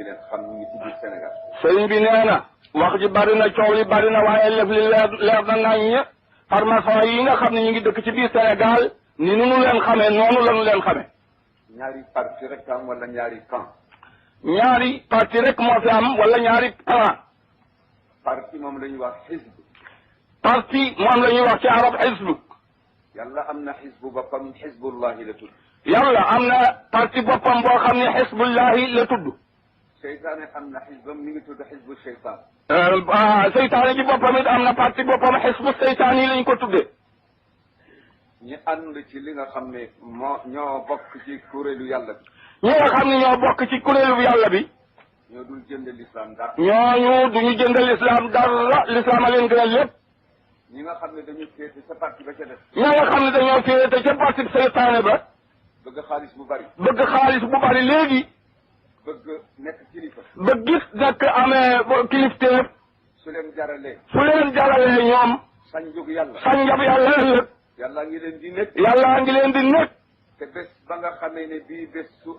leen xam ñu ngi ci biir Sénégal. sëriñ bi nee na wax ji bari na coow li bari na waaye lëf li leer na nañ formation yi nga xam ne ñu ngi dëkk ci biir Sénégal ni nu leen xamee noonu la ñu leen xamee. ñaari parti rek am wala ñaari camp. ñaari parti rek moo fi am wala ñaari plan. parti moom la ñuy wax xisb. parti moom la ñuy wax ci arab xisb. yàlla am na xisbu boppam xisbullahi la tudd. yàlla am na parti boppam boo xam ne xisbullahi la tudd. seytaane am na xisbam mi ngi tudd xisbu seytaan. seytaane ci boppam it am na parti boppam xisbu seytaan yi lañ ko tuddee. ñi ànd ci li nga xam ne ñoo bokk ci kuréelu yàlla bi. ñi nga xam ne ñoo bokk ci kuréelu yàlla bi. ñoo dul jënd l'islam dara. ñooñu duñu jënd l'islam dara l'islam a leen gënal lépp. ñi nga xam ne dañu féete ca parti ba ca def. ñi nga xam ne dañoo féete ca parti seytaane ba. bëgg xaalis bu bari. bëgg xaalis bu bari léegi. bëgg nekk kilifa. ba gis nag amee kilifteef. su leen jaralee. su leen jaralee ñoom. sañ jóg yàlla. sañ njab yàlla ëllëg. yàlla ngi leen di nekk. yàlla ngi leen di nekk. te bés ba nga xamee ne bii bés su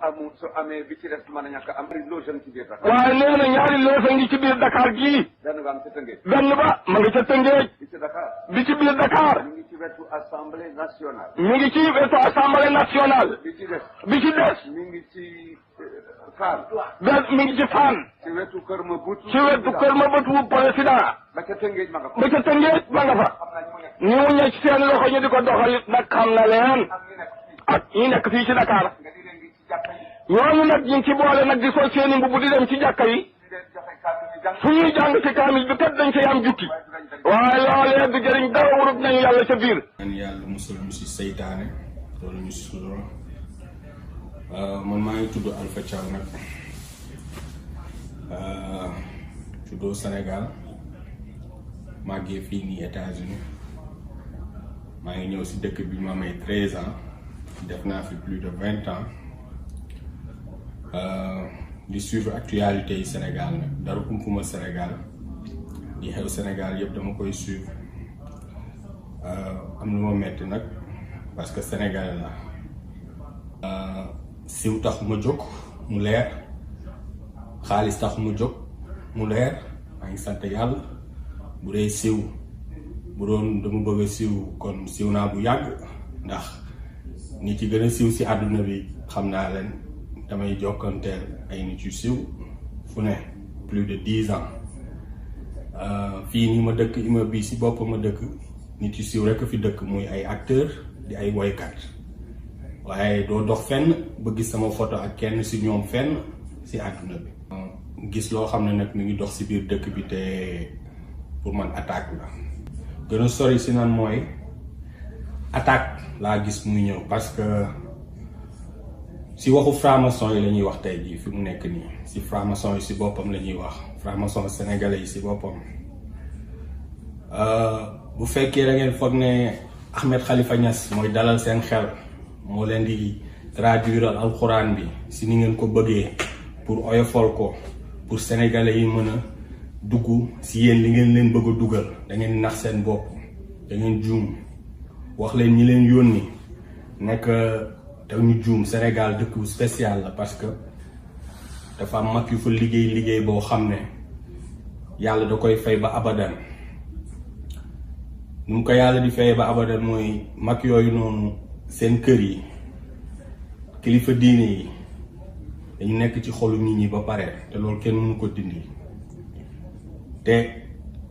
amee bi ci des mën a ñàkk am. loge ci biir Dakar. waaye nee na ñaari loge ngi ci biir Dakar gii. benn ba am ca Tëngéej. benn ba ma ngi ca Tëngéej. bi ci Dakar. bi ci biir Dakar. mi ngi ci wetu assemblée nationale. mi ngi ci wetu assemblée nationale. bi ci des. bi ci des. mi ngi ci Fann. mi ngi ci Fann. ci wetu kër ma but. ci wetu kër ma bëtu président. ba ca Tëngéej ma nga fa. ba ca Tëngéej ma nga fa. ñu mu ñëw ci seen loxo ñu di ko doxalit nag xam na leen. ak ñi nekk fii ci Dakar. ñooñu nag ñu ngi ci boole nag di sol seeni mbubb di dem ci jàkka yi. fu ñuy jàng ci kaamil bi kat dañ ci am jukki. waaye loolee du jëriñ dara wurut nañu yàlla ca biir. man yàlla musul ñu si seytaane loolu ñu si sutura man maa ngi tudd Alpha Thiaw nag juddoo Sénégal màggee fii nii États-Unis maa ngi ñëw si dëkk bi ma may 13 ans def naa fi plus de 20 ans di suivre actualité yi Sénégal nag dara kumpuma Sénégal di xew Sénégal yëpp dama koy suivre am lu ma metti nag parce que Sénégal la siw tax ma jóg mu leer xaalis tax mu jóg mu leer maa ngi sant yàlla bu dee siw bu doon dama bëgg a siw kon siw naa bu yàgg ndax nit yi gën a siw si àdduna bi xam naa leen damay jokkanteel ay nit yu siw fu ne plus de 10 ans fii nii ma dëkk immeuble bi si bopp ma dëkk nit yu siw rek fi dëkk muy ay acteur di ay woykat waaye doo dox fenn ba gis sama photo ak kenn si ñoom fenn si àdduna bi gis loo xam ne nag mi ngi dox si biir dëkk bi te pour man attaque la gën a sori si nan mooy attaque laa gis muy ñëw parce que si waxu franc-maçon yi la ñuy wax tey jii fi mu nekk nii si franc-maçon yi si boppam la ñuy wax franc-maçon sénégalais yi si boppam bu fekkee da ngeen foog ne Ahmed Khalifa Niass mooy dalal seen xel moo leen di traduire alxuraan bi si ni ngeen ko bëggee pour oyofal ko pour sénégalais yi mën a dugg si yéen li ngeen leen bëgg a dugal da ngeen nax seen bopp da ngeen juum wax leen ñi leen yónni nekk te ñu juum Sénégal dëkk bu spécial la parce que dafa am mag yu fa liggéey boo xam ne yàlla da koy fay ba abadan nu mu ko yàlla di fay ba abadan mooy mag yooyu noonu seen kër yi kilifa diine yi dañu nekk ci xolu nit ñi ba pare te loolu kenn mënu ko dindi te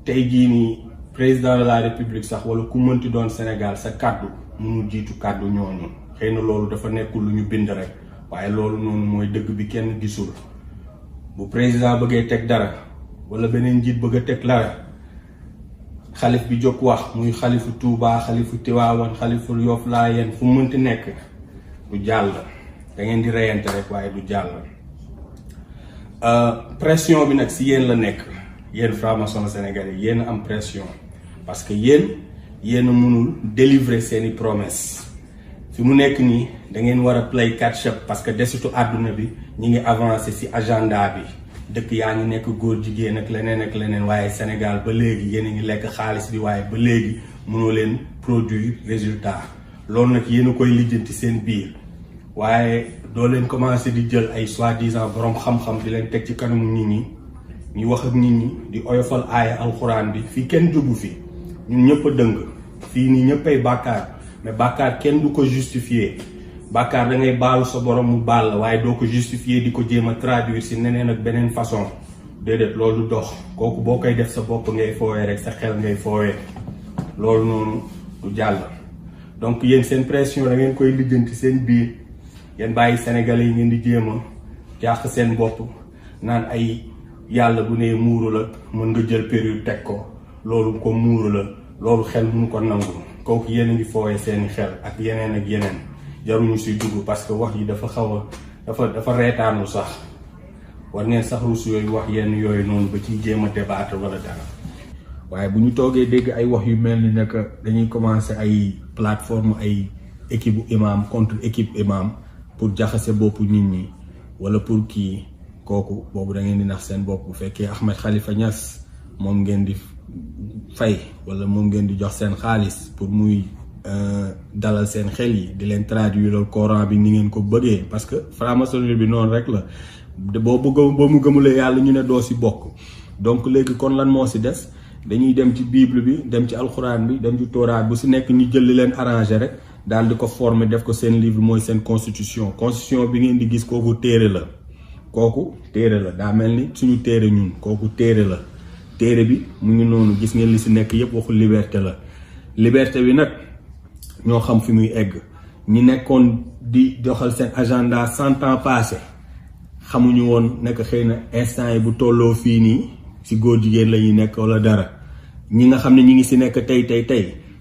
tey jii nii président de la république sax wala ku mënti doon Sénégal sa kàddu mënul jiitu kàddu ñooñu xëy na loolu dafa nekkul lu ñu bind rek waaye loolu noonu mooy dëgg bi kenn gisul bu président bëggee teg dara wala beneen njiit bëgg a teg dara xalif bi jóg wax muy xalifu Touba xalifu Tiwaawan xalifu Yoff Laayeen fu mu mënti nekk du jàll da ngeen di reyante rek waaye du jàll pression bi nag si yéen la nekk yéen franc-maçon sénégalais yéen am pression parce que yéen mënul délivrer seeni promesse fi mu nekk nii da ngeen war a play catch up parce que desitu àdduna bi ñi ngi avancé si agenda bi dëkk yaa ngi nekk góor jigéen ak leneen waaye Sénégal ba léegi yéen a ngi lekk xaalis bi waaye ba léegi mënoo leen produire résultat loolu nag yéen a koy lijjanti seen biir waaye doo leen commencé di jël ay soi-disant borom xam-xam di leen teg ci kanamu nit ñi ñuy wax ak nit ñi di oyofal aaya alxuraan bi fii kenn jubu fi ñun ñëpp a dëng fii nii ñëpp ay bàkkaar mais bàkkaar kenn du ko justifier bàkkaar da ngay baalu sa borom mu baal la waaye doo ko justifier di ko jéem a traduire si neneen ak beneen façon déedéet loolu du dox kooku boo koy def sa bopp ngay foowee rek sa xel ngay foowee loolu noonu du jàll. donc yéen seen pression da ngeen koy lijjanti seen biir ngeen bàyyi sénégalais yi ngeen di jéem a jàq seen bopp naan ay yàlla bu nee muuru la mën nga jël période teg ko loolu ko muuru la loolu xel mënu ko nangu kooku yéen a ngi foowee seeni xel ak yeneen jaruñu si dugg parce que wax yi dafa xaw a dafa reetaanu sax war ngeen sax rus yooyu wax yenn yooyu noonu ba ciy jéem a débattre wala dara. waaye bu ñu toogee dégg ay wax yu mel ni ne que dañuy commencer ay plateforme ay équipe imam contre équipe imam pour jaxase boppu nit ñi wala pour kii kooku boobu da ngeen di nax seen bopp bu fekkee Ahmed Khalifa Niass moom ngeen di fay wala moom ngeen di jox seen xaalis pour muy dalal seen xel yi di leen traduire le Coran bi ni ngeen ko bëggee parce que franc-maçonnerie bi noonu rek la boo mu gëmulee yàlla ñu ne doo si bokk donc léegi kon lan moo si des dañuy dem ci bible bi dem ci alxuraan bi dem ci tooraat bu si nekk ñu jël li leen arrangé rek daal di ko former def ko seen livre mooy seen constitution bi ngeen di gis kooku téere la daa mel ni suñu téere ñun kooku téere la téere bi mu ngi noonu gis ngeen li si nekk yëpp waxu liberté la liberté bi nag ñoo xam fi muy egg ñi nekkoon di doxal seen agenda 100 ans passé xamuñu woon nekk xëy na instant yi bu tolloo fii nii si góor jigéen la ñuy nekk wala dara ñi nga xam ne ñi ngi si nekk tey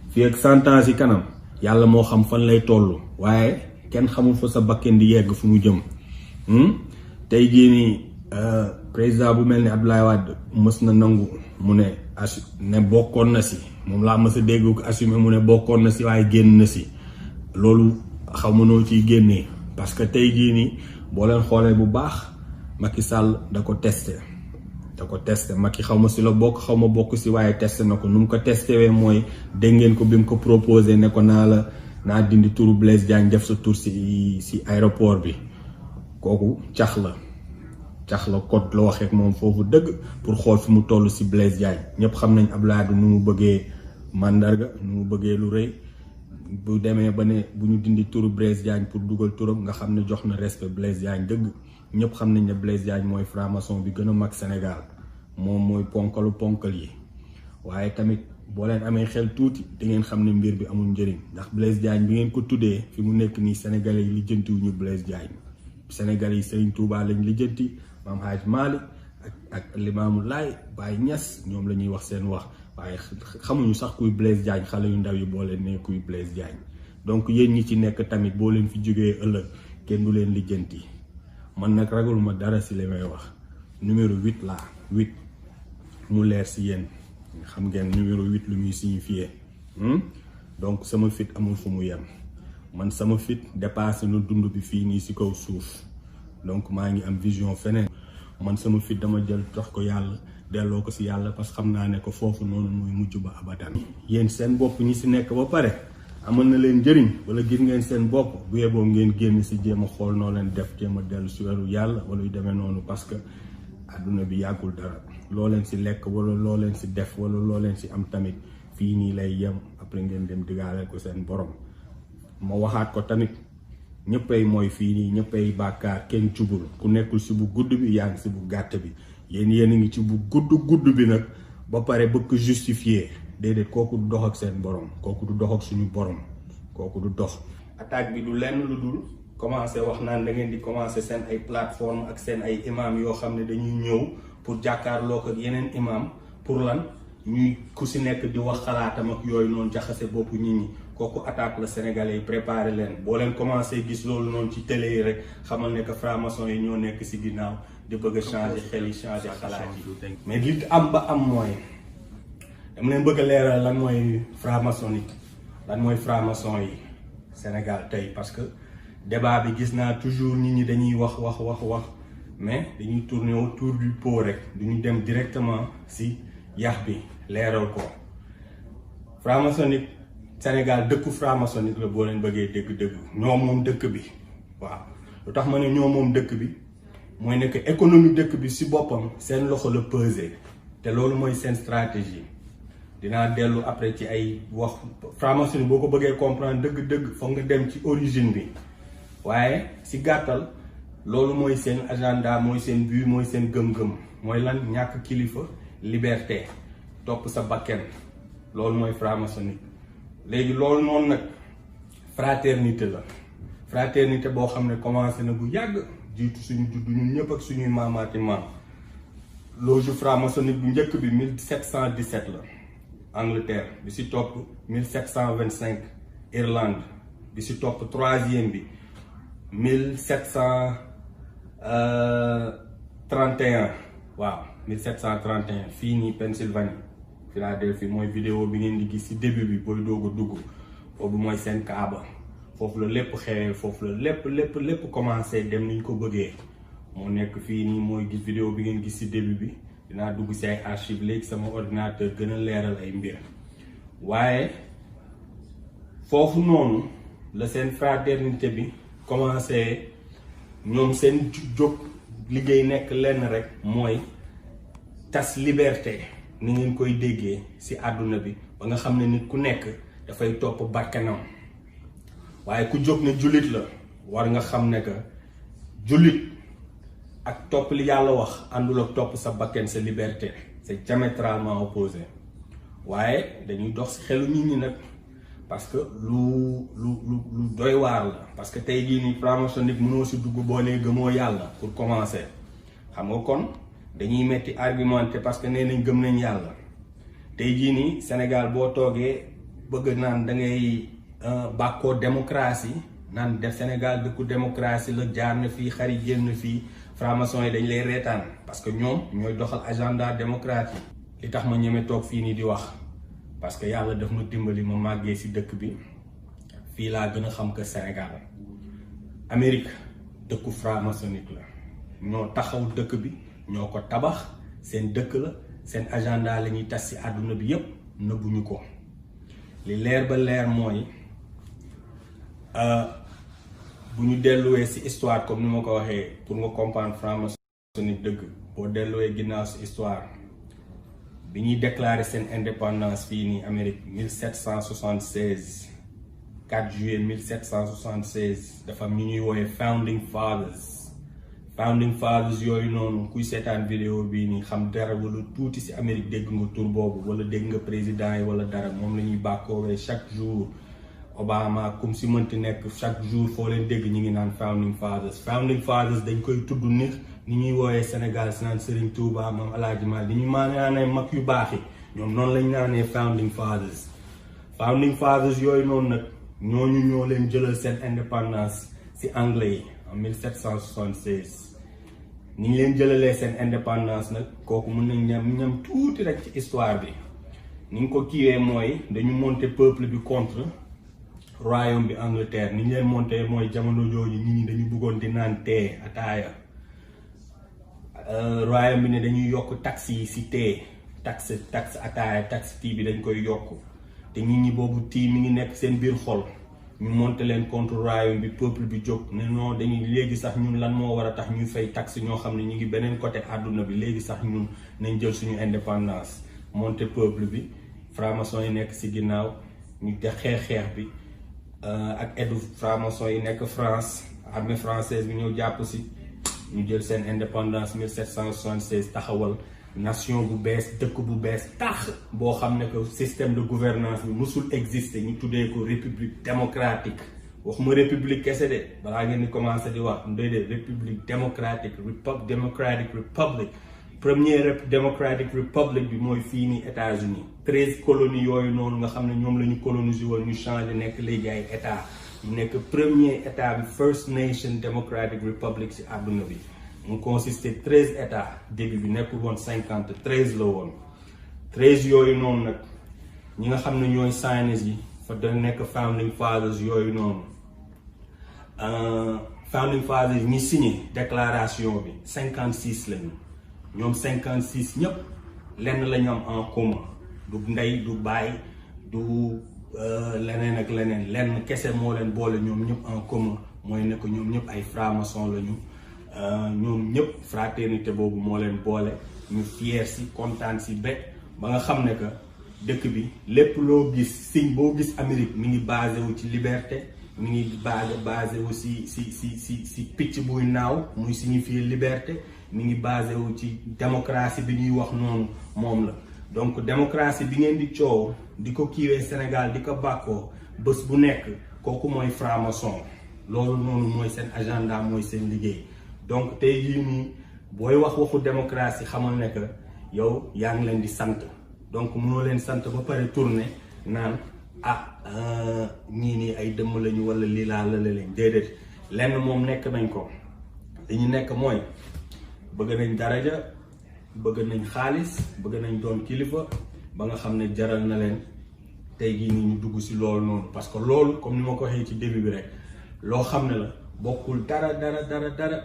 fii ak 100 ans si kanam yàlla moo xam fan lay toll waaye kenn xamul fa sa bakken di yegg fu mu jëm tey jii nii président bu mel ni Abdoulaye Wade mës na nangu mu ne bokkoon na si moom laa mës a dégg ko assumé mu ne bokkoon na si waaye génn na si loolu xaw ma noo ciy génnee parce que tey jii nii boo leen xoolee bu baax Macky Sall da ko testé Macky xaw ma si la bokk xaw ma bokk si waaye testé na ko nu mu ko testé wee mooy dégg ngeen ko bi mu ko proposé ne ko naa dindi turu Blaise Diagne def sa tur si aéroport bi kooku cax la code la waxee moom foofu dëgg pour xool fi mu toll si Blaise Diagne ñëpp xam nañ Abdoulaye nu mu bëggee mandarga nu mu bëggee lu rëy bu demee ba ne bu ñu dindi turu Blaise Diagne pour dugal turam nga xam ne jox na respect Blaise Diagne dëgg ñëpp xam nañ ne Blaise Diagne mooy franc-maçon bi gën a mag Sénégal moom mooy ponkal yi waaye tamit boo leen amee xel tuuti di ngeen xam ne mbir bi amul njëriñ ndax Blaise Diagne bi ngeen ko tuddee fi mu nekk nii sénégalais yi lijjantiwuñu Blaise Diagne sénégalais yi Serigne Touba lañ lijjanti Maam Hadj Malick ak Limaamu Laay Baye Niass ñoom la ñuy wax seen wax waaye xamuñu sax kuy Blaise Diagne xale yu ndaw yi boo leen ne kuy Blaise Diagne donc yéen ñi ci nekk tamit boo leen fi jógee ëllëg kenn du leen lijjanti man nag ragaluma dara si li may wax numéro 8 laa 8 mu leer si yéen xam ngeen numéro 8 lu muy signifié donc sama fit amul fu mu yem man sama fit dépassé na dund bi fii nii si kaw suuf donc maa ngi am vision feneen man sama fit dama jël jox ko yàlla delloo ko si yàlla parce que xam naa ne ko foofu noonu mooy mujj ba abadan. yéen seen bopp ñi si nekk ba pare amal na leen njëriñ wala gis ngeen seen bopp bu yeboo ngeen génn si jéem a xool noo leen def jéem a dellu si weeru yàlla wala yu demee noonu parce que adduna bi yàggul dara loo leen si lekk wala loo leen si def wala loo leen si am tamit fii nii lay yem après ngeen dem digaaleel ko seen borom. ma waxaat ko tamit ñëppay mooy fii nii ñëppay bàkkaar kenn jubul ku nekkul si bu gudd bi yaa ngi si bu gàtt bi yéen a ngi ci bu gudd bi nag ba pare bëgg ko justifier déedéet kooku du dox ak seen borom kooku du dox ak suñu borom kooku du dox. attaque bi du lenn lu dul commencé wax naan da ngeen di commencé seen ay plateforme ak seen ay imam yoo xam ne dañuy ñëw pour jàkkaarloo ko ak yeneen imam pour lan ñuy ku si nekk di wax xalaatam ak yooyu noonu jaxase boppu nit ñi. kooku attaque la sénégalais yi préparé leen boo leen commencé gis loolu noonu ci télé yi rek xamal ne que franc-maçon yi ñoo nekk si ginnaaw di bëgg a changer xel yi changer xalaat yi mais li am ba am mooy dama leen bëgg a leeral lan mooy franc-maçonnique lan mooy franc-maçon yi Sénégal tey parce que débat bi gis naa toujours nit ñi dañuy wax mais dañuy tourner autour du pot rek duñu dem directement si yax bi leeral ko franc-maçonnique Sénégal dëkku franc-maçonnique la boo leen bëggee dëgg-dëgg ñoom moom dëkk bi waaw lu tax ma ne ñoo moom dëkk bi mooy ne que économie dëkk bi si boppam seen loxo la peser te loolu mooy seen stratégie dinaa dellu après ci ay wax franc-maçonnerie boo ko bëggee comprendre dëgg-dëgg foog nga dem ci origine bi waaye si gàttal loolu mooy seen agenda mooy seen but mooy seen gëm-gëm mooy lan ñàkk kilifa liberté topp sa bakken loolu mooy franc-maçonnerie léegi loolu noonu nag fraternité la fraternité boo xam ne commencé na bu yàgg jiitu suñu juddu ñun ñëpp ak suñuy maamaati maam loge franc-maçonnique bu njëkk bi 1717 la Angleterre bi si topp 1725 Irlande bi si topp troisième bi 1731 waaw 1731 fii nii Pennsylvanie Philadelphie mooy vidéo bi ngeen di gis ci début bi booy doog a dugg foofu mooy seen kaaba foofu la lépp xewee foofu la lépp commencé dem niñ ko bëggee moo nekk fii nii mooy gis vidéo bi ngeen gis ci début bi dinaa dugg ci ay archive léegi sama ordinateur gën a leeral ay mbir waaye foofu noonu la seen fraternité bi commencé ñoom seen jóg liggéey nekk lenn rek mooy tas liberté ni ngeen koy déggee ci àdduna bi ba nga xam ne nit ku nekk dafay topp bakkanam waaye ku jóg ne jullit la war nga xam ne que jullit ak topp li yàlla wax àndul ak topp sa bakkan sa liberté c'est diamétralement opposé waaye dañuy dox ci xelu nit ñi nag parce que lu doy waar la parce que tey jii nii franc-maçonnique mënoo ci dugg boo nee gëmoo yàlla pour commencer xam nga kon dañuy metti argumenté parce que nee nañ gëm nañ yàlla tey jii nii Sénégal boo toogee bëgg naan da ngay bàkkoo démocratie naan def Sénégal dëkku démocratie la jaar na fii xari génn fii franc-maçon yi dañ lay reetaan parce que ñoom ñooy doxal agenda démocratique li tax ma ñeme toog fii nii di wax parce que yàlla daf ma dimbali ma màggee ci dëkk bi fii laa gën a xam que Sénégal Amérique dëkku franc-maçonnique la ñoo taxaw dëkk bi ñoo ko tabax seen dëkk la seen agenda la ñuy tas ci àdduna bi yépp nëbbuñu ko li leer ba leer mooy bu ñu delluwee ci histoire comme ni ma ko waxee pour nga comprendre franc-maçonnique dëgg boo delluwee ginnaaw ci histoire bi ñuy déclarer seen indépendance fii nii Amérique 1776 4 juillet 1776 dafa am ñu ñuy woowee founding fathers yooyu noonu kuy seetaan vidéo bii nii xam dara wala tuuti ci Amérique dégg nga tur boobu wala dégg nga président yi wala dara moom la ñuy bàkkoowee chaque jour Obama comme si mënti nekk chaque jour foo leen dégg ñu ngi naan founding fathers dañ koy tudd ni ñuy woowee Sénégal si naan Serigne Touba Maam Alaaji Maalik di ñu maanaanee mag yu baax yi ñoom noonu lañ naanee founding fathers yooyu noonu nag ñooñu ñoo leen jëlal seen indépendance ci anglais yi en 1776 ni ñu leen jëlalee seen indépendance nag kooku mën nañ ñam tuuti rek ci histoire bi ni ñu ko kiiwee mooy dañu monter peuple bi contre royaume bi Angleterre ni ñu leen monter mooy jamono jooju nit ñi dañu bëggoon di naan thé ataaya royaume bi ne dañuy yokk taxe yi ci thé taxe ataaya taxe tii bi dañ koy yokk te nit ñi boobu tii mi ngi nekk seen biir xol ñu monter leen contre royaume bi peuple bi jóg ne non dañuy léegi sax ñun lan moo war a tax ñuy fay taxe ñoo xam ne ñu ngi beneen côté àdduna bi léegi sax ñun nañ jël suñu indépendance monter peuple bi franc-maçon yi nekk ci ginnaaw ñu te xeex bi ak aidu franc-maçon yi nekk France armée française bi ñëw jàpp ci ñu jël seen indépendance 1776 taxawal nation bu bees dëkk bu bees tax boo xam ne que système de gouvernance bi musul exister ñu tuddee ko république démocratique waxuma république kese de balaa ngeen di commencer di wax déedéet république démocratique democratic republic première democratic republic bi mooy fii nii États-Unis 13 colonies yooyu noonu nga xam ne ñoom la ñu coloniser woon ñu changé nekk léegi ay état mu nekk premier état bi first nation democratic republic ci àdduna bi mu consisté 13 états début bi nekkul woon 50 13 la woon 13 yooyu noonu nag ñi nga xam ne ñooy signers yi fa da nekk founding fathers yooyu noonu founding fathers ñi signé déclaration bi 56 lañu ñoom 56 ñëpp lenn la ñu am en commun du ndey du baay du leneen ak leneen lenn kese moo leen boole ñoom ñëpp en commun mooy ne que ñoom ñëpp ay franc-maçon lañu ñoom ñëpp fraternité boobu moo leen boole ñu fier si kontaan si ba nga xam ne que dëkk bi lépp loo gis signe boo gis Amérique mi ngi basé wu ci liberté mi ngi basé wu si picc buy naaw muy signifier liberté mi ngi basé wu ci démocratie bi ñuy wax noonu moom la donc démocratie bi ngeen di coow di ko kiiwee Sénégal di ko bàkkoo bés bu nekk kooku mooy franc-maçon loolu noonu mooy seen agenda mooy seen liggéey donc tey jii nii booy wax waxu démocratie xamal ne que yow yaa ngi leen di sant donc mënoo leen sant ba pare tourner naan ñii nii ay dëmm lañu wala lii laa la leen déedéet lenn moom nekk nañ ko li ñu nekk mooy bëgg nañ daraja bëgg nañ xaalis bëgg nañ doon kilifa ba nga xam ne jaral na leen tey jii nii ñu dugg si loolu noonu parce que loolu comme ni ma ko waxee ci début bi rek loo xam ne la bokkul dara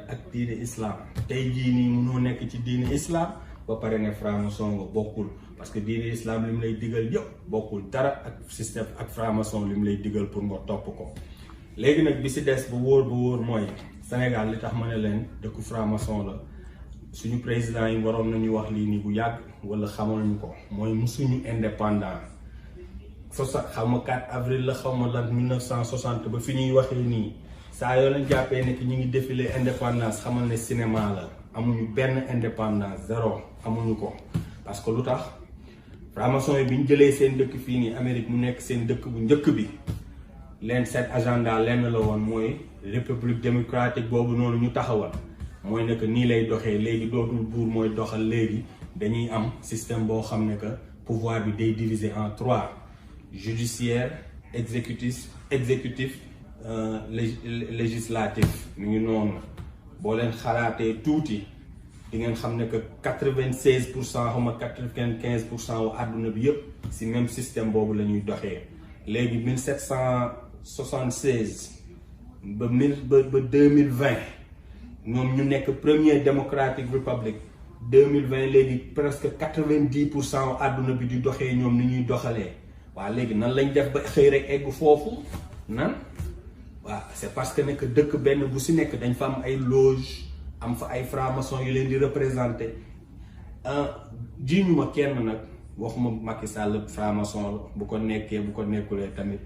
ak diine islam tey jii nii mënoo nekk ci diine islam ba pare ne franc-maçon nga bokkul parce que diine islam li mu lay digal yëpp bokkul dara ak système ak franc-maçon li mu lay digal pour nga topp ko. léegi nag bi si des bu wóor mooy Sénégal li tax ma ne leen dëkku franc-maçon la suñu président yi waroon nañu wax lii nii bu yàgg wala xamal ñu ko mooy musuñu indépendant xaw ma 4 avril la xaw ma lan 1960 ba fi ñuy waxee nii saa yoo leen jàppee ne que ñu ngi défilé indépendance xamal ne cinéma la amuñu benn indépendance zéro amuñu ko parce que lu tax franc-maçon yi bi ñu jëlee seen dëkk fii nii Amérique mu nekk seen dëkk bu njëkk bi leen seen agenda lenn la woon mooy république démocratique boobu noonu ñu taxawal mooy ne que nii lay doxee léegi dootul buur mooy doxal léegi dañuy am système boo xam ne que pouvoir bi day divisé en 3 judiciaire exécutif législatif mi ngi noonu boo leen xalaatee tuuti di ngeen xam ne que 96% xaw ma 95% wu àdduna bi yëpp si même système boobu la ñuy doxee léegi 1776 ba 2020 ñoom ñu nekk première démocratique république 2020 léegi presque 90% wu àdduna bi di doxee ñoom ni ñuy doxalee waaw léegi nan lañ def ba xëy rek egg foofu nan waaw c'est parce que nekk dëkk benn bu si nekk dañ fa am ay loge am fa ay franc-maçon yu leen di représenté jiiñu ma kenn nag waxuma Macky Sall franc-maçon la bu ko nekkee bu ko nekkulee tamit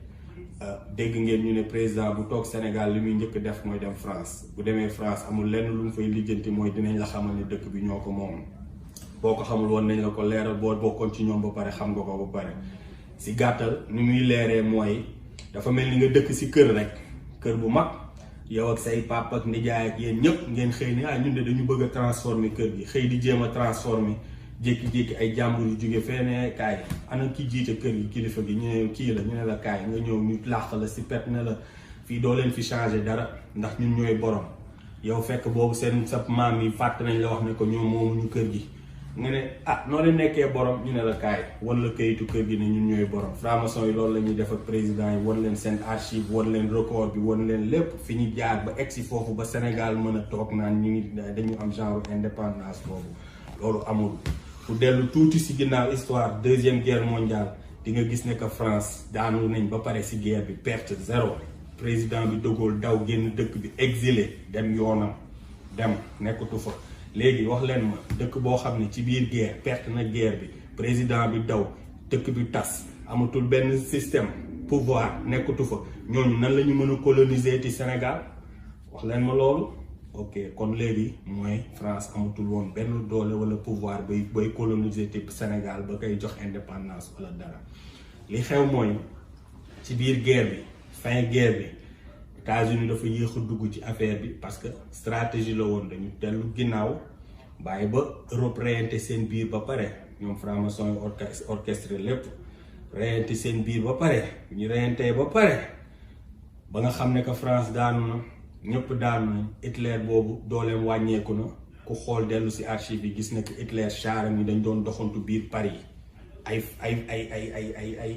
dégg ngeen ñu ne président bu toog Sénégal li muy njëkk def mooy dem France bu demee France amul lenn lu mu fay lijjanti mooy dinañ la xamal ne dëkk bi ñoo ko moom boo ko xamul woon nañ la ko leeral boo bokkoon ci ñoom ba pare xam nga ko ba pare si gàttal ni muy leeree mooy dafa mel ni nga dëkk si kër rek kër bu mag yow ak say papa ak nijaay ak yéen ñëpp ngeen xëy ni ñun de dañu bëgg a transformer kër gi xëy di jéem a transformer jékki-jékki ay jàmbur yu jóge feneen kaay ana ki jiite kër gi kilifa gi ñu ne kii la ñu ne la kaay nga ñëw ñu làq la si pet ne la fii doo leen fi changer dara ndax ñun ñooy borom yow fekk boobu seen sa maam yi fàtt nañ la wax ne ko ñoom moomuñu kër gi nga ne noo leen nekkee borom ñu ne la kaay wan la kayitu kër gi ne ñun ñooy borom franc-maçon yi loolu la ñuy def ak président yi wan leen seen archive wan leen record bi wan leen lépp fi ñu jaar ba egsi foofu ba Sénégal mën a toog naan ñu ngi dañu am genre indépendance boobu loolu amul. pour dellu tuuti si ginnaaw histoire 2e guerre mondiale di nga gis ne que France daanu nañ ba pare si guerre bi perte 0 président bi de Gaulle daw génn dëkk bi exilé dem yoonam dem nekkatu fa. léegi wax leen ma dëkk boo xam ne ci biir guerre perte na guerre bi président bi daw dëkk bi tas amatul benn système pouvoir nekkatu fa ñooñu nan la ñu mën a coloniser ci Sénégal wax leen ma loolu ok kon léegi mooy France amatul woon benn doole wala pouvoir bay coloniser ci Sénégal ba koy jox indépendance wala dara li xew mooy ci biir guerre bi fin guerre bi États-Unis dafa yéex a dugg ci affaire bi parce que stratégie la woon dañu dellu ginnaaw bàyyi ba Europe reyante seen biir ba pare ñoom franc-maçon yi orchestré lépp reyante seen biir ba pare ñu reyantee ba pare ba nga xam ne que France daanu na ñëpp daanu na Hitler boobu dooleem wàññeeku na ku xool dellu si archive yi gis na que Hitler charam yi dañ doon doxantu biir Paris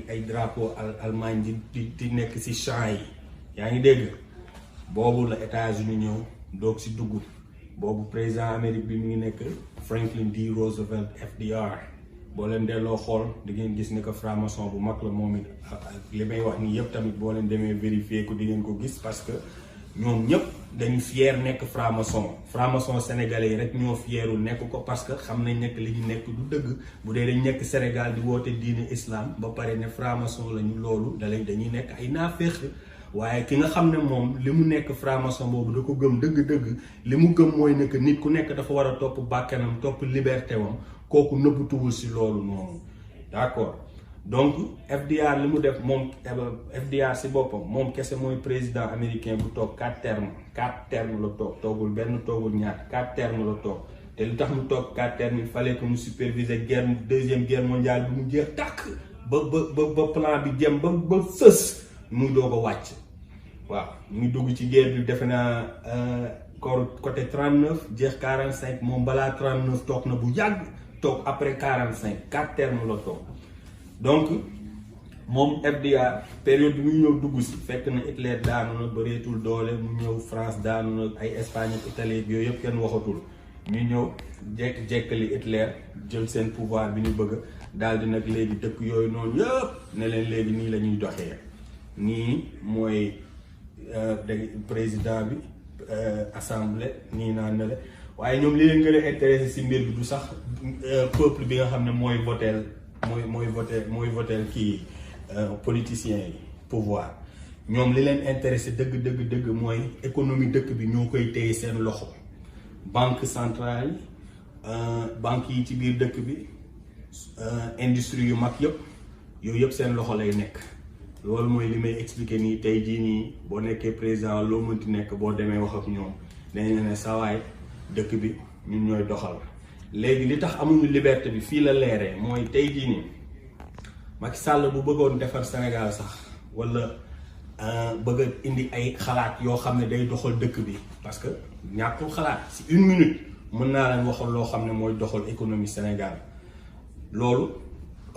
ay drapeau Allemagne di nekk si champs yi yaa ngi dégg boobu la États-Unis ñëw doog si dugg boobu président Amérique bi mi ngi nekk Franklin D. Roosevelt FDR boo leen delloo xool di ngeen gis ne que franc-maçon bu mag la moom it li may wax nii yëpp tamit boo leen demee vérifier ko di ngeen ko gis parce que ñoom ñëpp dañu fier nekk franc-maçon sénégalais yi rek ñoo fierul nekk ko parce que xam nañ nekk li ñu nekk du dëgg. bu dee dañ nekk Sénégal di woote diine islam ba pare ne franc-maçon lañu loolu dañuy nekk ay naaféq. waaye ki nga xam ne moom li mu nekk franc-maçon boobu da ko gëm dëgg-dëgg li mu gëm mooy ne que nit ku nekk dafa war a topp bàkkanam topp liberté wam kooku nëbbatuwul si loolu noonu d'accord. donc FDR li mu def moom FDR si boppam moom kese mooy président américain bu toog 4 termes la toogul benn toogul ñaar 4 termes la toog te li tax mu toog 4 termes il fallait que mu superviser deuxième guerre mondiale bi mu jeex tàkk ba plan bi jëm ba sës muy doog a wàcc. waaw ñu dugg ci guerre bi defe naa côté 39 jeex 45 moom balaa 39 toog na bu yàgg toog après 45 4 termes la toog. donc moom FDR période bi muy ñëw dugg si fekk na Hitler daanu na bëreetul doole mu ñëw France daanu na ay Espagne ak Italie yooyu yëpp kenn waxatul ñu ñëw jekkali Hitler jël seen pouvoir bi ñu bëgg daal di nag léegi dëkk yooyu noonu yëpp ne leen léegi nii la ñuy doxee nii mooy président bi assemblée nii naa ne la waaye ñoom li leen gën a intéressé si mbir bi du sax peuple bi nga xam ne mooy voter kii politiciens yi pouvoir ñoom li leen intéressé dëgg mooy économie dëkk bi ñoo koy téye seen loxo banque centrale yi banque yi ci biir dëkk bi industrie yu mag yëpp yooyu yëpp seen loxo lay nekk. loolu mooy li may expliquer nii tey jii nii boo nekkee président loo mënti nekk boo demee wax ak ñoom dañ ne sawaay dëkk bi ñun ñooy doxal. léegi li tax amuñu liberté bi fii la leeree mooy tey jii nii Macky Sall bu bëggoon defar Sénégal sax wala bëgg a indi ay xalaat yoo xam ne day doxal dëkk bi parce que ñàkkul xalaat si 1 minute mën naa leen waxal loo xam ne mooy doxal économie Sénégal loolu.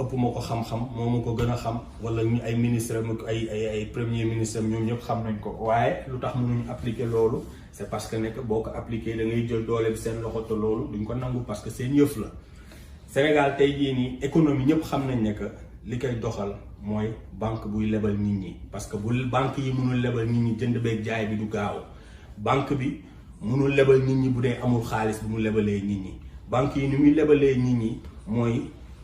ëpp ma ko xam-xam moo ma ko gën a xam wala ñu ay ministre ay premier ministre ñoom ñëpp xam nañ ko waaye lu tax mënuñu appliquer loolu c'est parce que nekk boo ko appliquer da ngay jël doole bi seen loxo te loolu duñ ko nangu parce que seen yëf la. Sénégal tey jii nii économie ñëpp xam nañ ne que li koy doxal mooy banque buy lebal nit ñi parce que bu banque yi mënul lebal nit ñi jënd beeg jaay bi du gaaw banque bi mënul lebal nit ñi bu dee amul xaalis bu mu lebalee nit ñi banque yi ni muy lebalee nit ñi mooy.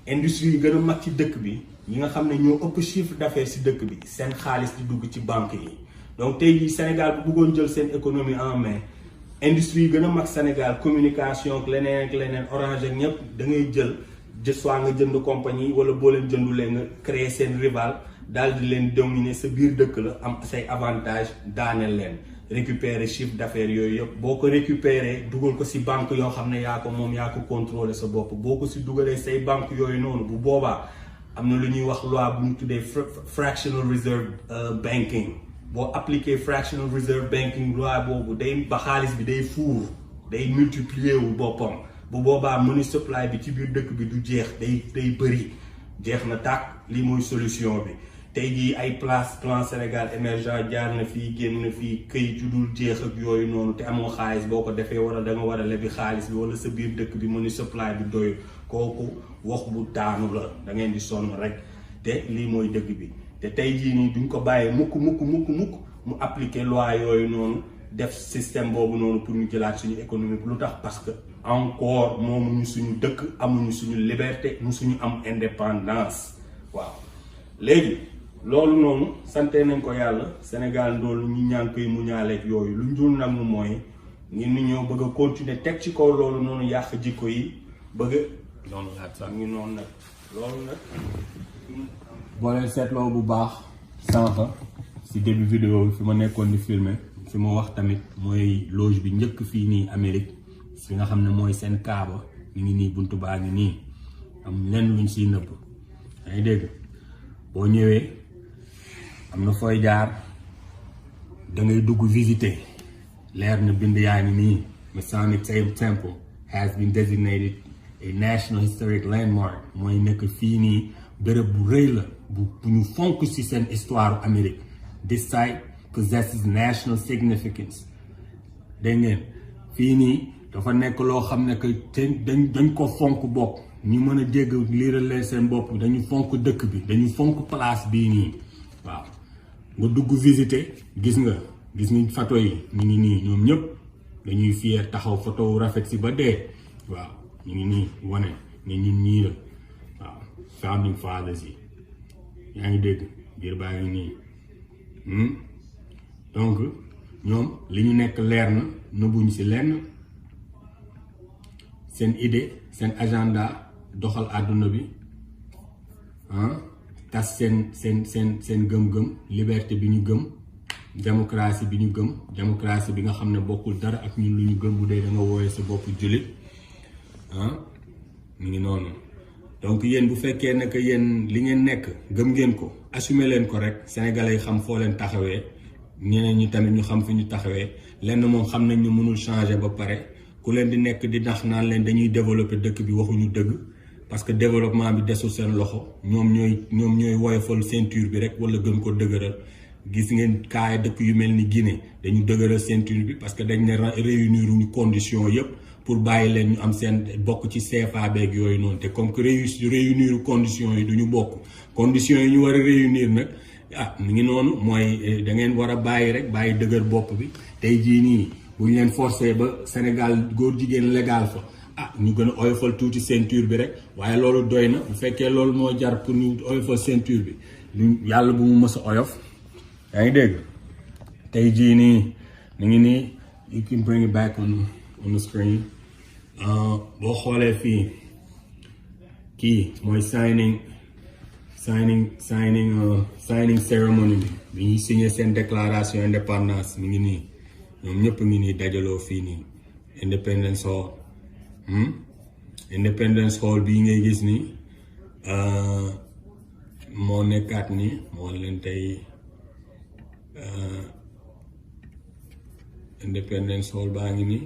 industrie yi gën a mag ci dëkk bi yi nga xam ne ñoo ëpp chiffre d'affaires ci dëkk bi seen xaalis di dugg ci banque yi donc tey jii Sénégal bu bëggoon jël seen économie en main industrie yi gën a mag Sénégal communication ak leneen Orange ak ñëpp da ngay jël soit nga jënd compagnie wala boo leen jëndulee nga créer seen rival daal di leen dominer sa biir dëkk la am say avantage daaneel leen récupérer chiffre d'affaires yooyu yëpp boo ko récupérer dugal ko ci banque yoo xam ne yaa ko moom yaa ko contrôler sa bopp boo ko ci dugalee say banque yooyu noonu bu boobaa am na lu ñuy wax loi bu ñu tuddee fractional reserve banking boo appliquer fractional reserve banking loi boobu day ba xaalis bi day fuur day multiplier wu boppam bu boobaa money supply bi ci biir dëkk bi du jeex day bëri jeex na tàkk lii mooy solution bi. tey jii ay plan Sénégal émergent jaar na fii génn na fii këyit yu dul jeex ak yooyu noonu te amoo xaalis boo ko defee wala da nga war a lebi xaalis bi wala sa biir dëkk bi money supply bi doy kooku wax bu daanu la da ngeen di sonn rek te lii mooy dëgg bi te tey jii nii duñ ko bàyyee mukk mu appliquer loi yooyu noonu def système boobu noonu pour ñu jëlaat suñu économie lu tax parce que encore moomuñu suñu dëkk amuñu suñu liberté mu suñu am indépendance waaw léegi. loolu noonu sante nañ ko yàlla Sénégal ndoolu ñu ñaan koy mu ñaaleeg yooyu lu ñu dul nag mooy ngir ni ñoo bëgg a continuer teg ci kaw loolu noonu yàq jikko yi bëgg a noonu laat sax ngi noonu nag loolu nag boo leen seetloo bu baax sànq si début vidéo bi fi ma nekkoon di filmer fi ma wax tamit mooy loge bi njëkk fii nii Amérique fi nga xam ne mooy seen kaaba mi ngi nii buntu baa ngi nii am lenn luñ siy nëbb yaa ngi dégg boo ñëwee am na fooy jaar da ngay dugg visiter leer na bind yaa ngi nii Masonic Temple has been designated a national historic landmark mooy nekk fii nii bërëb bu rëy la bu ñu fonk ci seen histoire Amérique. This site possesses national significance dégg ngeen fii nii dafa nekk loo xam ne que dañ ko fonk bopp ñu mën a jégg liiral leen seen bopp dañu fonk dëkk bi dañu fonk place bii nii waaw nga dugg visiter gis nga gis nga photo yi ñu ngi nii ñoom ñëpp dañuy fier taxaw photo rafet si ba dee waaw ñu ngi nii wane ne ñun ñii la waaw founding fathers yi yaa ngi dégg biir baa ngi nii donc ñoom li ñu nekk leer na nëbbuñ si lenn seen idée seen agenda doxal àdduna bi tas seen gëm-gëm liberté bi ñu gëm démocratie bi ñu gëm démocratie bi nga xam ne bokkul dara ak ñun lu ñu gëm bu dee da nga wooye sa bopp jullit mu ngi noonu donc yéen bu fekkee ne que yéen li ngeen nekk gëm ngeen ko assumer leen ko rek sénégalais yi xam foo leen taxawee ñeneen ñi tamit ñu xam fi ñu taxawee lenn moom xam nañ ñu mënul changer ba pare ku leen di nekk di nax naan leen dañuy développer dëkk bi waxuñu dëgg parce que développement bi desul seen loxo ñoom ñooy woyofal ceinture bi rek wala gën ko dëgëral gis ngeen kaay dëkk yu mel ni Guinée dañu dëgëral ceinture bi parce que dañ ne réunir ñu conditions yëpp pour bàyyi leen ñu am seen bokk ci CFA beeg yooyu noonu te comme que réunir conditions yi du ñu bokk conditions yi ñu war a réunir nag mi ngi noonu mooy da ngeen war a bàyyi rek bàyyi dëgër bopp bi tey jii nii bu ñu leen forcé ba Sénégal góor jigéen légal fa ñu gën a oyofal tuuti ceinture bi rek waaye loolu doy na bu fekkee loolu moo jar pour ñu oyofal ceinture bi lu yàlla bu mu mës a oyof yaa ngi dégg tey jii nii mu ngi nii you can bring it back on the screen boo xoolee fii kii mooy signing ceremony bi ñuy signé seen déclaration indépendance mi ngi nii ñoom ñëpp ngi nii dajaloo fii nii Independence Hall bii ngay gis ni moo nekkaat ni moo leen tey Independence Hall baa ngi nii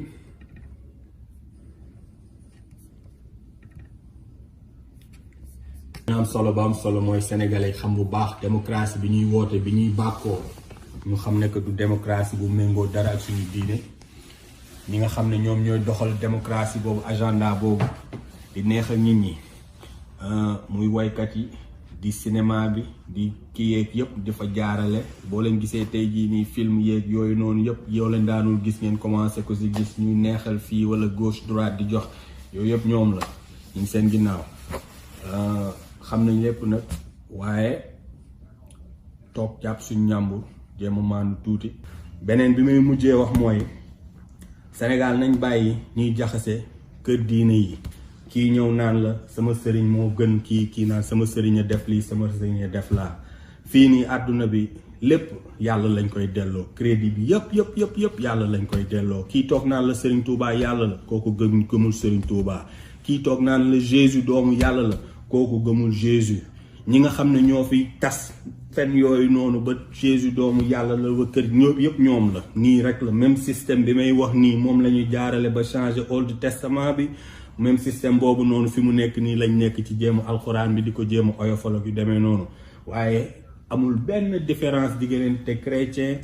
am solo ba am solo mooy sénégalais xam bu baax démocratie bi ñuy woote bi ñuy bàkkoo ñu xam ne que du démocratie bu méngoo dara ak suñu diine ñi nga xam ne ñoom ñooy doxal démocratie boobu agenda boobu di neexal nit ñi muy waykat yi di cinéma bi di kii yeeg yëpp di fa jaarale boo leen gisee tey jii nii film yeeg yooyu noonu yëpp yow leen daanul gis ngeen commencé ko si gis ñu neexal fii wala gauche droite di jox yooyu yëpp ñoom la ñu ngi seen ginnaaw xam nañ lépp nag waaye toog jàpp suñ ñàmbur jéem a maandu tuuti. beneen bi may mujjee wax mooy Sénégal nañ bàyyi ñuy jaxase kër diine yi kii ñëw naan la sama sëriñ moo gën kii naan sama sëriñ a def lii sama sëriñ a def laa fii nii àdduna bi lépp yàlla lañ koy delloo crédit bi yëpp yàlla lañ koy delloo kii toog naan la sëriñ Touba yàlla la kooku gëmul sëriñ Touba kii toog naan la Jésus doomu yàlla la kooku gëmul Jésus ñi nga xam ne ñoo fi tas fen yooyu noonu ba Jésus doomu yàlla la ba kër yëpp ñoom la nii rek la même système bi may wax nii moom la ñuy jaarale ba changer Old Testament bi même système boobu noonu fi mu nekk nii lañ nekk ci jéemu alxuraan bi di ko jéemu oyofal ak yu demee noonu waaye amul benn différence diggante chrétien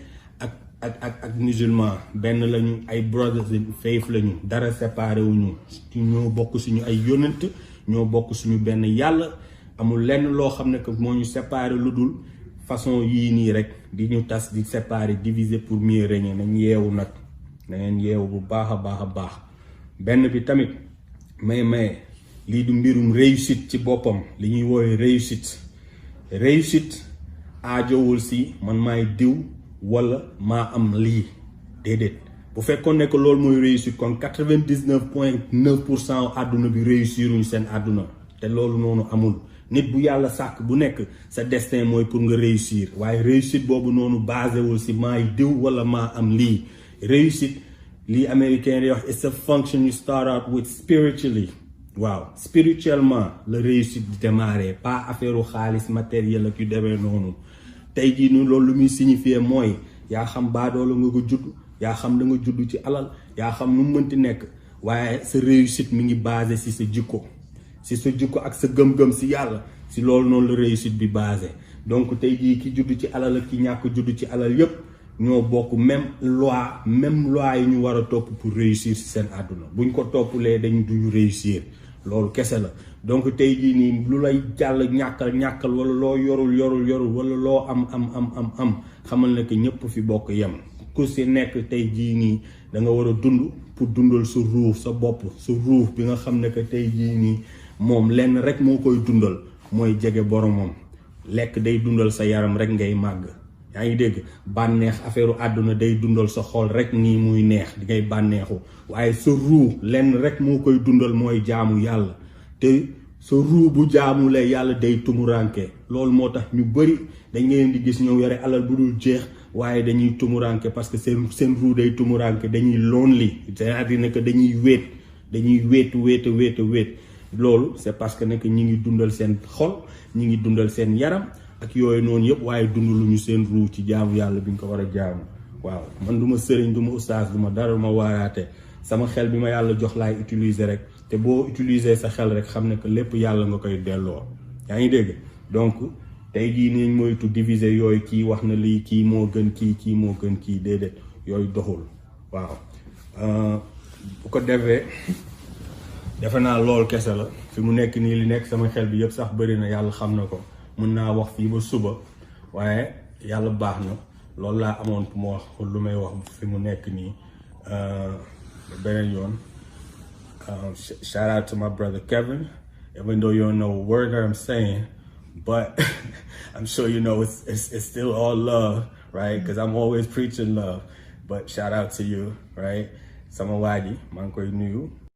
ak musulman benn lañu ay brothers in faith lañu dara séparé wuñu ñoo bokk suñu ay yonent ñoo bokk suñu benn yàlla amul lenn loo xam ne que moo ñu séparé lu dul façon yii nii rek di ñu tas di séparer diviser pour mieux régner nañ yeewu nag na ngeen yeewu bu baax a baax benn bi tamit may lii du mbirum réussite ci boppam li ñuy woowee réussite aajowul si man maay diw wala maa am lii déedéet bu fekkoon ne que loolu mooy réussite kon 99.9% àdduna bi réussiruñu seen àdduna te loolu noonu amul nit bu yàlla sàkk bu nekk sa destin mooy pour nga réussir waaye réussite boobu noonu basé wul si maay diw wala maa am lii réussite lii américain di wax it's a function you start out with spiritually waaw spirituellement la réussite di démarrer pas affaire xaalis matériel ak yu demee noonu tey jii nii loolu lu muy signifier mooy yaa xam baadoola nga ko judd yaa xam da nga judd ci alal yaa xam nu mu mënti nekk waaye sa réussite mi ngi basé si sa jikko ak sa gëm-gëm si yàlla si loolu noonu la réussite bi basé donc tey jii ki judd ci alal ak ki ñàkk judd ci alal yépp ñoo bokk même loi yi ñu war a topp pour réussir si seen àdduna buñ ko toppulee duñu réussir loolu kese la donc tey jii nii lu lay jàll ñàkkal wala loo yorul wala loo am xamal ne que ñëpp fi bokk yem ku si nekk tey jii nii da nga war a dund pour dundal sa ruux sa bopp sa ruux bi nga xam ne que tey jii nii moom lenn rek moo koy dundal mooy jege boromam. lekk day dundal sa yaram rek ngay màgg yaa ngi dégg bànneex affaire àdduna day dundal sa xol rek nii muy neex di ngay bànneexu waaye sa ruux lenn rek moo koy dundal mooy jaamu yàlla te sa ruux bu jaamulee yàlla day tumuranke loolu moo tax ñu bëri dañ leen di gis ñoom yore alal bu dul jeex waaye dañuy tumuranke parce que seen ruux day tumuranke dañuy lonely c'est-à-dire que dañuy wéet loolu c'est parce que nekk ñi ngi dundal seen xol ñi ngi dundal seen yaram ak yooyu noonu yëpp waaye dundaluñu seen ruux ci jaamu yàlla bi ñu ko war a jaamu waaw man du ma sëriñ du ma ustaas du ma dara du ma waaraate sama xel bi ma yàlla jox laay utiliser rek te boo utiliser sa xel rek xam ne que lépp yàlla nga koy delloo yaa ngi dégg donc tey jii nañ moytu diviser yooyu kii wax na lii kii moo gën kii moo gën kii déedéet yooyu doxul waaw bu ko defee defe naa loolu kese la fi mu nekk nii li nekk sama xel bi yëpp sax bëri na yàlla xam na ko mën naa wax fii ba suba waaye yàlla baax na loolu laa amoon pour ma wax lu may wax fi mu nekk nii beneen yoon shout out to my brother Kevin even though you don't know a word that I'm saying but I'm sure you know it's still all love right because I'm always preaching love but shout out to you right sama waa ji maa ngi koy nuyu